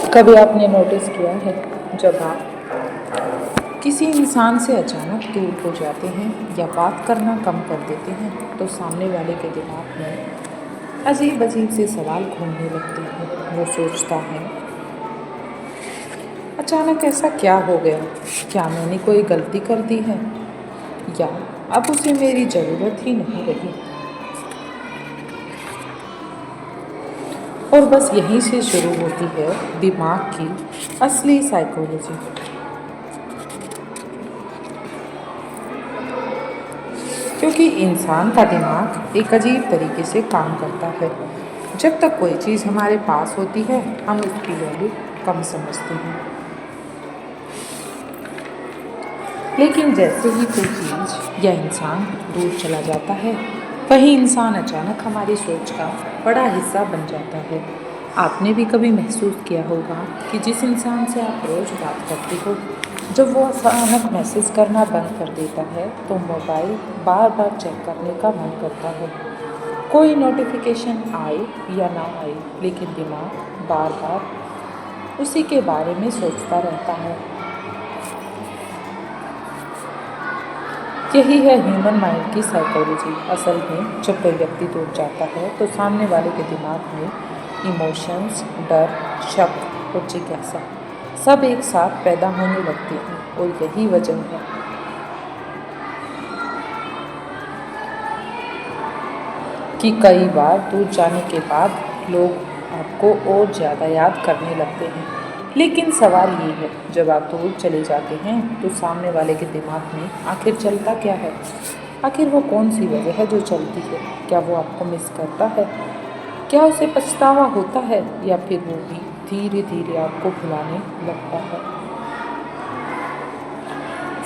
कभी आपने नोटिस किया है जब आप किसी इंसान से अचानक दूर हो जाते हैं या बात करना कम कर देते हैं तो सामने वाले के दिमाग में अजीब अजीब से सवाल घूमने लगते हैं। वो सोचता है, अचानक ऐसा क्या हो गया? क्या मैंने कोई गलती कर दी है या अब उसे मेरी ज़रूरत ही नहीं रही? और बस यहीं से शुरू होती है दिमाग की असली साइकोलॉजी। क्योंकि इंसान का दिमाग एक अजीब तरीके से काम करता है। जब तक कोई चीज़ हमारे पास होती है हम उसकी वैल्यू कम समझते हैं, लेकिन जैसे ही कोई चीज़ या इंसान दूर चला जाता है वही इंसान अचानक हमारी सोच का बड़ा हिस्सा बन जाता है। आपने भी कभी महसूस किया होगा कि जिस इंसान से आप रोज़ बात करते हो, जब वो अचानक मैसेज करना बंद कर देता है तो मोबाइल बार बार चेक करने का मन करता है। कोई नोटिफिकेशन आए या ना आए, लेकिन दिमाग बार बार उसी के बारे में सोचता रहता है। यही है ह्यूमन माइंड की साइकोलॉजी। असल में जब कोई व्यक्ति दूर जाता है तो सामने वाले के दिमाग में इमोशंस, डर, शक और जिज्ञासा सब एक साथ पैदा होने लगते हैं। और यही वजह है कि कई बार दूर जाने के बाद लोग आपको और ज़्यादा याद करने लगते हैं। लेकिन सवाल ये है, जब आप दूर चले जाते हैं तो सामने वाले के दिमाग में आखिर चलता क्या है? आखिर वो कौन सी वजह है जो चलती है? क्या वो आपको मिस करता है? क्या उसे पछतावा होता है? या फिर वो भी धीरे धीरे आपको भुलाने लगता है?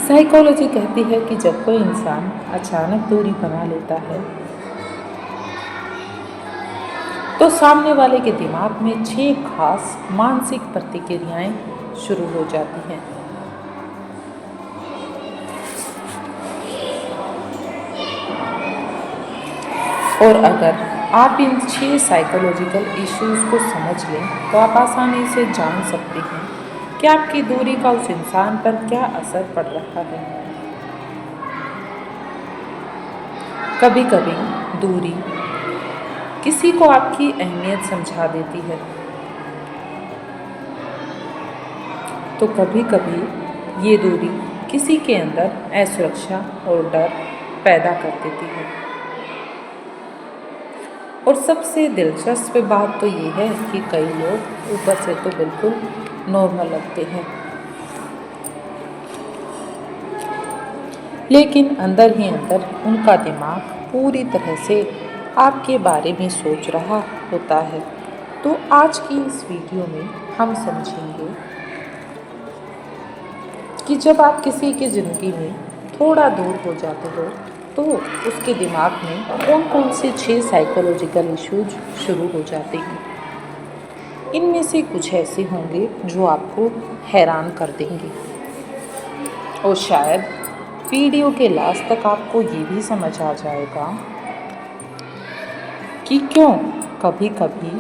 साइकोलॉजी कहती है कि जब कोई इंसान अचानक दूरी बना लेता है तो सामने वाले के दिमाग में 6 खास मानसिक प्रतिक्रियाएं शुरू हो जाती हैं। और अगर आप इन 6 साइकोलॉजिकल इश्यूज़ को समझ लें तो आप आसानी से जान सकते हैं कि आपकी दूरी का उस इंसान पर क्या असर पड़ रहा है। कभी कभी दूरी किसी को आपकी अहमियत समझा देती है, तो कभी कभी ये दूरी किसी के अंदर असुरक्षा और डर पैदा कर देती है। और सबसे दिलचस्प बात तो ये है कि कई लोग ऊपर से तो बिल्कुल नॉर्मल लगते हैं, लेकिन अंदर ही अंदर उनका दिमाग पूरी तरह से आपके बारे में सोच रहा होता है। तो आज की इस वीडियो में हम समझेंगे कि जब आप किसी की ज़िंदगी में थोड़ा दूर हो जाते हो तो उसके दिमाग में कौन कौन से 6 साइकोलॉजिकल इश्यूज शुरू हो जाते हैं। इनमें से कुछ ऐसे होंगे जो आपको हैरान कर देंगे, और शायद वीडियो के लास्ट तक आपको ये भी समझ आ जाएगा कि क्यों कभी कभी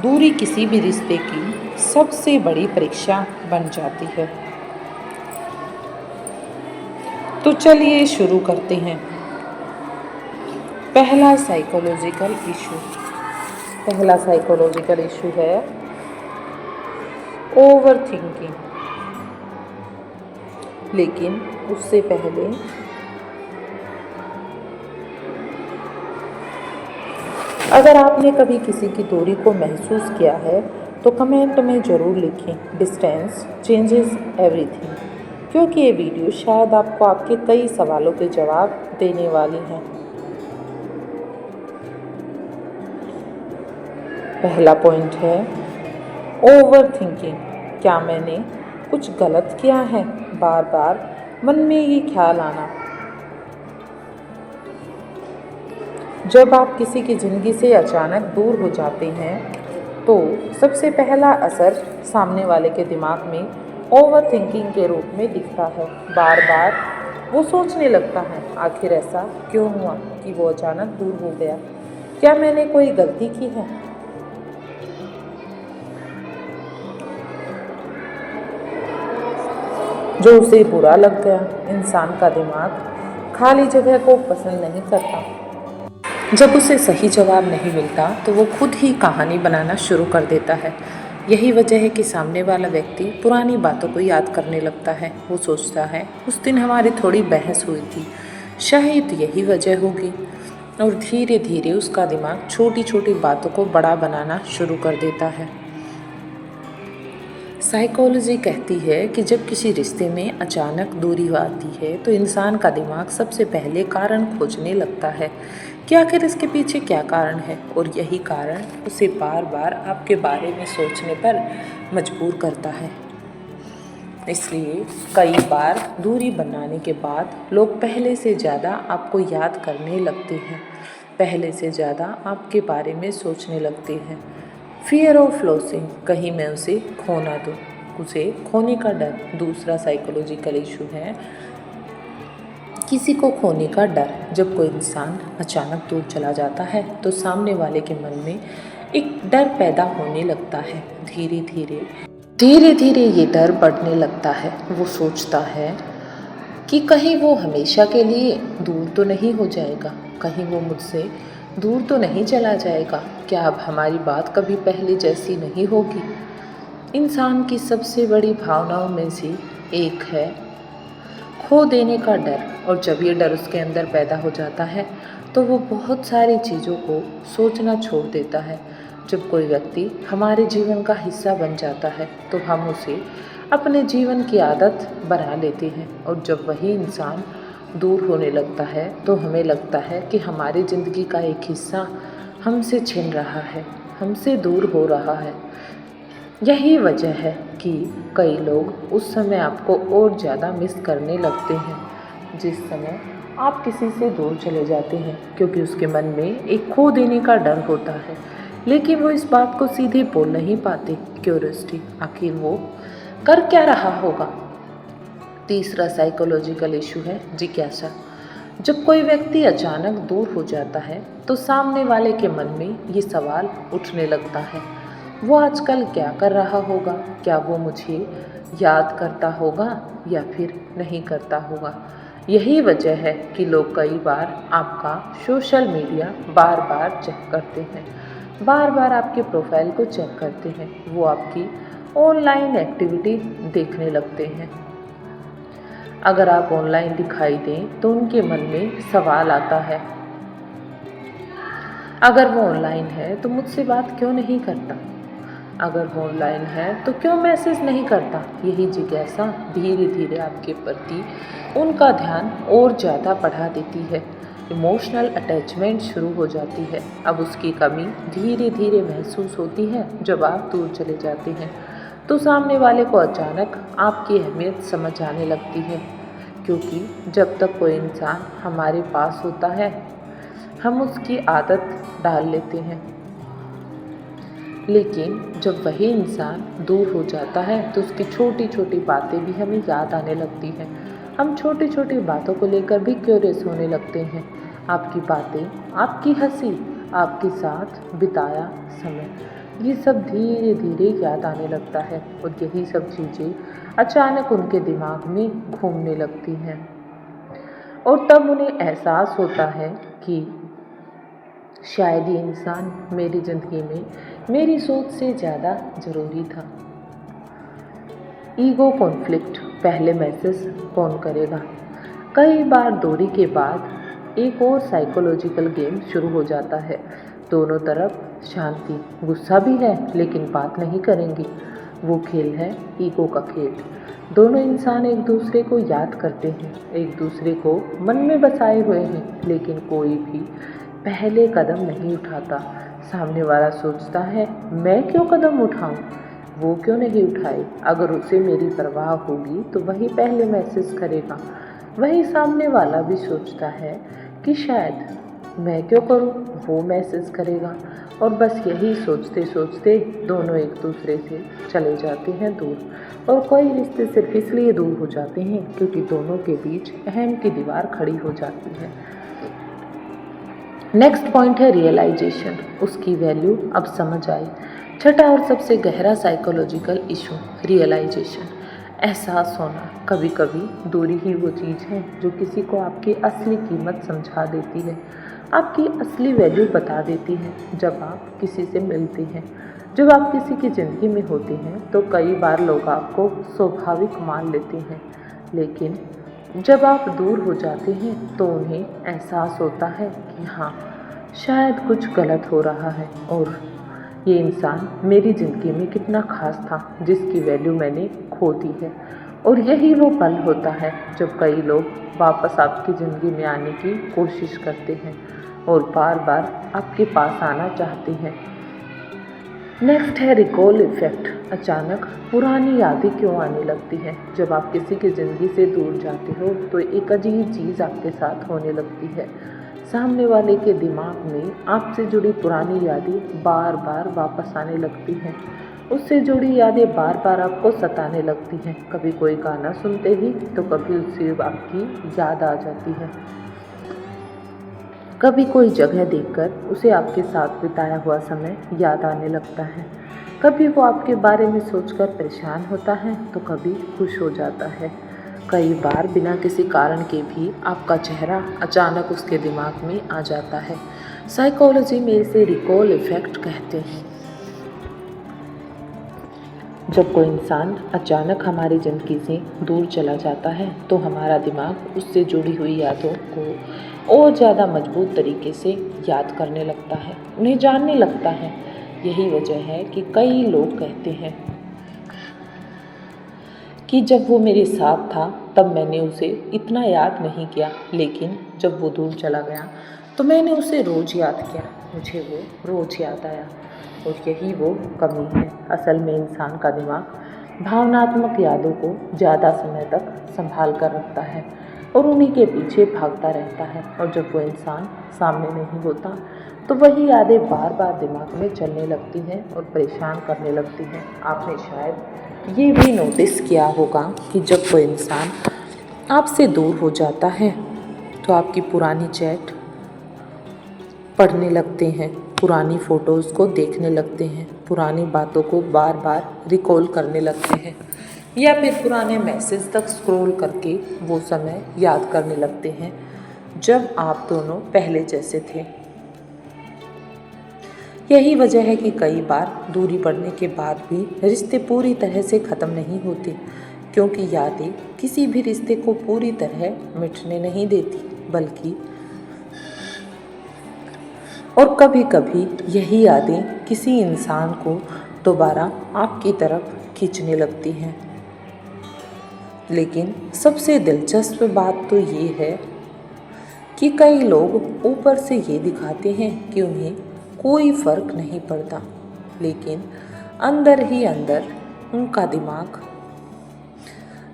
दूरी किसी भी रिश्ते की सबसे बड़ी परीक्षा बन जाती है। तो चलिए शुरू करते हैं। पहला साइकोलॉजिकल इशू है ओवर थिंकिंग। लेकिन उससे पहले अगर आपने कभी किसी की दूरी को महसूस किया है तो कमेंट में ज़रूर लिखें, डिस्टेंस चेंजेस एवरीथिंग, क्योंकि ये वीडियो शायद आपको आपके कई सवालों के जवाब देने वाली है। पहला पॉइंट है ओवर थिंकिंग। क्या मैंने कुछ गलत किया है? बार बार मन में ये ख्याल आना। जब आप किसी की ज़िंदगी से अचानक दूर हो जाते हैं तो सबसे पहला असर सामने वाले के दिमाग में ओवर थिंकिंग के रूप में दिखता है। बार बार वो सोचने लगता है, आखिर ऐसा क्यों हुआ कि वो अचानक दूर हो गया? क्या मैंने कोई गलती की है? जो उसे बुरा लग गया। इंसान का दिमाग खाली जगह को पसंद नहीं करता। जब उसे सही जवाब नहीं मिलता तो वो खुद ही कहानी बनाना शुरू कर देता है। यही वजह है कि सामने वाला व्यक्ति पुरानी बातों को याद करने लगता है। वो सोचता है उस दिन हमारी थोड़ी बहस हुई थी, शायद यही वजह होगी। और धीरे धीरे उसका दिमाग छोटी छोटी बातों को बड़ा बनाना शुरू कर देता है। साइकोलॉजी कहती है कि जब किसी रिश्ते में अचानक दूरी आती है तो इंसान का दिमाग सबसे पहले कारण खोजने लगता है कि आखिर इसके पीछे क्या कारण है, और यही कारण उसे बार बार आपके बारे में सोचने पर मजबूर करता है। इसलिए कई बार दूरी बनाने के बाद लोग पहले से ज़्यादा आपको याद करने लगते हैं, पहले से ज़्यादा आपके बारे में सोचने लगते हैं। फियर ऑफ लॉसिंग, कहीं मैं उसे खो ना दूँ, उसे खोने का डर दूसरा साइकोलॉजिकल इशू है। किसी को खोने का डर। जब कोई इंसान अचानक दूर चला जाता है तो सामने वाले के मन में एक डर पैदा होने लगता है। धीरे धीरे ये डर बढ़ने लगता है। वो सोचता है कि कहीं वो हमेशा के लिए दूर तो नहीं हो जाएगा, कहीं वो मुझसे दूर तो नहीं चला जाएगा, क्या अब हमारी बात कभी पहले जैसी नहीं होगी। इंसान की सबसे बड़ी भावनाओं में से एक है खो देने का डर, और जब ये डर उसके अंदर पैदा हो जाता है तो वो बहुत सारी चीज़ों को सोचना छोड़ देता है। जब कोई व्यक्ति हमारे जीवन का हिस्सा बन जाता है तो हम उसे अपने जीवन की आदत बना लेते हैं, और जब वही इंसान दूर होने लगता है तो हमें लगता है कि हमारी ज़िंदगी का एक हिस्सा हमसे छिन रहा है, हमसे दूर हो रहा है। यही वजह है कि कई लोग उस समय आपको और ज़्यादा मिस करने लगते हैं जिस समय आप किसी से दूर चले जाते हैं, क्योंकि उसके मन में एक खो देने का डर होता है, लेकिन वो इस बात को सीधे बोल नहीं पाते। क्यूरियोसिटी, आखिर वो कर क्या रहा होगा। तीसरा साइकोलॉजिकल इशू है जिज्ञासा। जब कोई व्यक्ति अचानक दूर हो जाता है तो सामने वाले के मन में ये सवाल उठने लगता है, वो आजकल क्या कर रहा होगा, क्या वो मुझे याद करता होगा या फिर नहीं करता होगा। यही वजह है कि लोग कई बार आपका सोशल मीडिया बार बार चेक करते हैं, बार बार आपके प्रोफाइल को चेक करते हैं, वो आपकी ऑनलाइन एक्टिविटी देखने लगते हैं। अगर आप ऑनलाइन दिखाई दें तो उनके मन में सवाल आता है, अगर वो ऑनलाइन है तो मुझसे बात क्यों नहीं करता, अगर वो ऑनलाइन है तो क्यों मैसेज नहीं करता। यही जिज्ञासा धीरे धीरे आपके प्रति उनका ध्यान और ज़्यादा बढ़ा देती है। इमोशनल अटैचमेंट शुरू हो जाती है। अब उसकी कमी धीरे धीरे महसूस होती है। जब आप दूर चले जाते हैं तो सामने वाले को अचानक आपकी अहमियत समझ आने लगती है, क्योंकि जब तक कोई इंसान हमारे पास होता है हम उसकी आदत डाल लेते हैं, लेकिन जब वही इंसान दूर हो जाता है तो उसकी छोटी छोटी बातें भी हमें याद आने लगती हैं। हम छोटी छोटी बातों को लेकर भी क्यूरियस होने लगते हैं। आपकी बातें, आपकी हंसी, आपके साथ बिताया समय, ये सब धीरे धीरे याद आने लगता है, और यही सब चीज़ें अचानक उनके दिमाग में घूमने लगती हैं, और तब उन्हें एहसास होता है कि शायद ये इंसान मेरी ज़िंदगी में मेरी सोच से ज़्यादा ज़रूरी था। ईगो कॉन्फ्लिक्ट, पहले मैसेज कौन करेगा। कई बार दूरी के बाद एक और साइकोलॉजिकल गेम शुरू हो जाता है। दोनों तरफ शांति, गुस्सा भी है लेकिन बात नहीं करेंगे। वो खेल है ईगो का खेल। दोनों इंसान एक दूसरे को याद करते हैं, एक दूसरे को मन में बसाए हुए हैं, लेकिन कोई भी पहले कदम नहीं उठाता। सामने वाला सोचता है मैं क्यों कदम उठाऊं, वो क्यों नहीं उठाए। अगर उसे मेरी परवाह होगी तो वही पहले मैसेज करेगा। वही सामने वाला भी सोचता है कि शायद मैं क्यों करूं, वो मैसेज करेगा। और बस यही सोचते सोचते दोनों एक दूसरे से चले जाते हैं दूर। और कई रिश्ते सिर्फ इसलिए दूर हो जाते हैं क्योंकि दोनों के बीच अहम की दीवार खड़ी हो जाती है। नेक्स्ट पॉइंट है रियलाइजेशन, उसकी वैल्यू अब समझ आई। छठा और सबसे गहरा साइकोलॉजिकल इशू, रियलाइजेशन। एहसास होना। कभी कभी दूरी ही वो चीज़ है जो किसी को आपकी असली कीमत समझा देती है, आपकी असली वैल्यू बता देती है। जब आप किसी से मिलते हैं, जब आप किसी की ज़िंदगी में होते हैं, तो कई बार लोग आपको स्वाभाविक मान लेते हैं, लेकिन जब आप दूर हो जाते हैं तो उन्हें एहसास होता है कि हाँ, शायद कुछ गलत हो रहा है और ये इंसान मेरी ज़िंदगी में कितना खास था जिसकी वैल्यू मैंने खो दी है। और यही वो पल होता है जब कई लोग वापस आपकी ज़िंदगी में आने की कोशिश करते हैं और बार बार आपके पास आना चाहते हैं। नेक्स्ट है रिकॉल इफ़ेक्ट। अचानक पुरानी यादें क्यों आने लगती हैं? जब आप किसी की ज़िंदगी से दूर जाते हो तो एक अजीब चीज़ आपके साथ होने लगती है। सामने वाले के दिमाग में आपसे जुड़ी पुरानी यादें बार बार वापस आने लगती हैं। उससे जुड़ी यादें बार बार आपको सताने लगती हैं। कभी कोई गाना सुनते ही तो कभी उससे आपकी याद आ जाती है। कभी कोई जगह देखकर उसे आपके साथ बिताया हुआ समय याद आने लगता है। कभी वो आपके बारे में सोचकर परेशान होता है तो कभी खुश हो जाता है। कई बार बिना किसी कारण के भी आपका चेहरा अचानक उसके दिमाग में आ जाता है। साइकोलॉजी में इसे रिकॉल इफ़ेक्ट कहते हैं। जब कोई इंसान अचानक हमारी ज़िंदगी से दूर चला जाता है तो हमारा दिमाग उससे जुड़ी हुई यादों को और ज़्यादा मजबूत तरीके से याद करने लगता है, उन्हें जानने लगता है। यही वजह है कि कई लोग कहते हैं कि जब वो मेरे साथ था तब मैंने उसे इतना याद नहीं किया, लेकिन जब वो दूर चला गया तो मैंने उसे रोज़ याद किया, मुझे वो रोज़ याद आया। और यही वो कमी है। असल में इंसान का दिमाग भावनात्मक यादों को ज़्यादा समय तक संभाल कर रखता है और उन्हीं के पीछे भागता रहता है। और जब वो इंसान सामने नहीं होता तो वही यादें बार बार दिमाग में चलने लगती हैं और परेशान करने लगती हैं। आपने शायद ये भी नोटिस किया होगा कि जब कोई इंसान आपसे दूर हो जाता है तो आपकी पुरानी चैट पढ़ने लगते हैं, पुरानी फ़ोटोज़ को देखने लगते हैं, पुरानी बातों को बार बार रिकॉल करने लगते हैं या फिर पुराने मैसेज तक स्क्रॉल करके वो समय याद करने लगते हैं जब आप दोनों पहले जैसे थे। यही वजह है कि कई बार दूरी पड़ने के बाद भी रिश्ते पूरी तरह से ख़त्म नहीं होते, क्योंकि यादें किसी भी रिश्ते को पूरी तरह मिटने नहीं देती, बल्कि और कभी कभी यही यादें किसी इंसान को दोबारा आपकी तरफ खींचने लगती हैं। लेकिन सबसे दिलचस्प बात तो ये है कि कई लोग ऊपर से ये दिखाते हैं कि उन्हें कोई फ़र्क नहीं पड़ता, लेकिन अंदर ही अंदर उनका दिमाग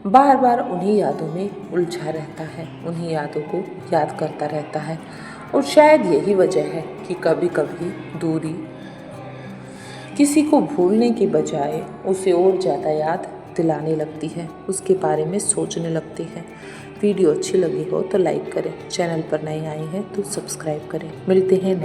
बार बार उन्हीं यादों में उलझा रहता है, उन्हीं यादों को याद करता रहता है। और शायद यही वजह है कि कभी कभी दूरी किसी को भूलने की बजाय उसे और ज़्यादा याद दिलाने लगती है, उसके बारे में सोचने लगती है। वीडियो अच्छी लगी हो तो लाइक करें, चैनल पर नए आए हैं तो सब्सक्राइब करें। मिलते हैं